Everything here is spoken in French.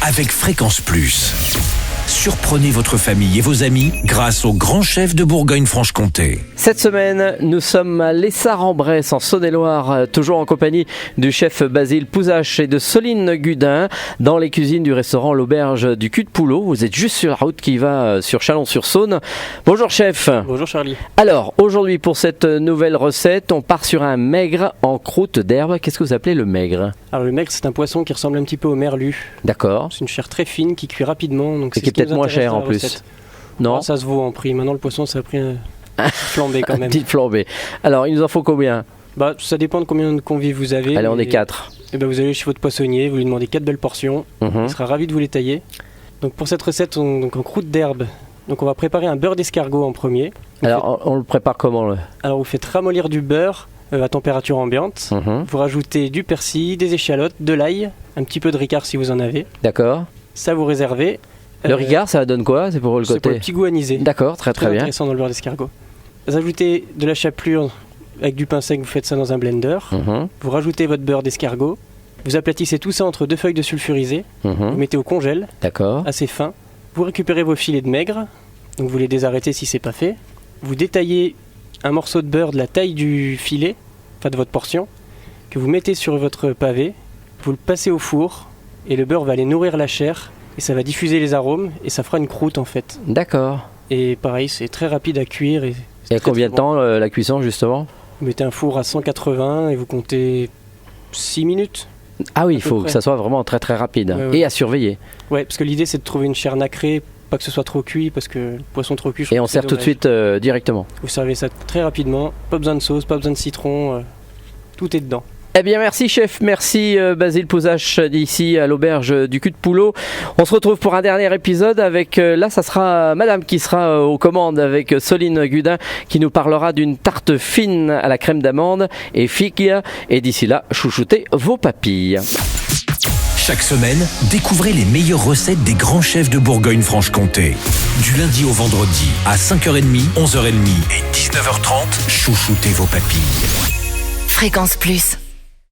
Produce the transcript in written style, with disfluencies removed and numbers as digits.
avec Fréquence Plus. Surprenez votre famille et vos amis grâce au grand chef de Bourgogne-Franche-Comté. Cette semaine, nous sommes à Lessard-en-Bresse, en Saône-et-Loire, toujours en compagnie du chef Basile Pouzache et de Soline Gudin, dans les cuisines du restaurant L'Auberge du Cul de Poulot. Vous êtes juste sur la route qui va sur Chalon-sur-Saône. Bonjour chef. Bonjour Charlie. Alors, aujourd'hui pour cette nouvelle recette, on part sur un maigre en croûte d'herbe. Qu'est-ce que vous appelez le maigre? Alors le maigre, c'est un poisson qui ressemble un petit peu au merlu. D'accord. C'est une chair très fine qui cuit rapidement. Donc Et qui est peut-être moins cher en plus. Non, ça se vaut en prix. Maintenant le poisson, ça a pris un flambé quand même. Petite flambée. Alors, il nous en faut combien? Ça dépend de combien de convives vous avez. Allez, on est 4. Et vous allez chez votre poissonnier, vous lui demandez 4 belles portions. Il sera ravi de vous les tailler. Donc pour cette recette, en croûte d'herbe, donc on va préparer un beurre d'escargot en premier. Alors, on le prépare comment Alors vous faites ramollir du beurre à température ambiante. Vous rajoutez du persil, des échalotes, de l'ail, un petit peu de ricard si vous en avez. D'accord. Ça vous réservez. Le ricard, ça donne quoi? C'est pour le côté. C'est pour le petit goût anisé. D'accord, très bien. Intéressant dans le beurre d'escargot. Vous ajoutez de la chapelure avec du pain sec, vous faites ça dans un blender. Vous rajoutez votre beurre d'escargot. Vous aplatissez tout ça entre 2 feuilles de sulfurisé. Vous mettez au congèle. D'accord. Assez fin. Vous récupérez vos filets de maigre. Donc vous les désarrêtez si c'est pas fait. Vous détaillez un morceau de beurre de la taille du filet, enfin de votre portion, que vous mettez sur votre pavé. Vous le passez au four et le beurre va aller nourrir la chair. Et ça va diffuser les arômes et ça fera une croûte en fait. D'accord. Et pareil, c'est très rapide à cuire. Et à combien de temps la cuisson justement? Vous mettez un four à 180 et vous comptez 6 minutes. Ah oui, il faut que ça soit vraiment très rapide. Ouais. Et à surveiller. Ouais, parce que l'idée c'est de trouver une chair nacrée, pas que ce soit trop cuit, parce que le poisson trop cuit, et on sert tout de suite directement. Vous servez ça très rapidement, pas besoin de sauce, pas besoin de citron, tout est dedans. Eh bien merci chef, merci Basile Pouzache d'ici à l'Auberge du Cul de Poulot. On se retrouve pour un dernier épisode avec, là ça sera madame qui sera aux commandes avec Soline Gudin qui nous parlera d'une tarte fine à la crème d'amande et figues. Et d'ici là, chouchoutez vos papilles. Chaque semaine, découvrez les meilleures recettes des grands chefs de Bourgogne-Franche-Comté. Du lundi au vendredi à 5h30, 11h30 et 19h30, chouchoutez vos papilles. Fréquence Plus.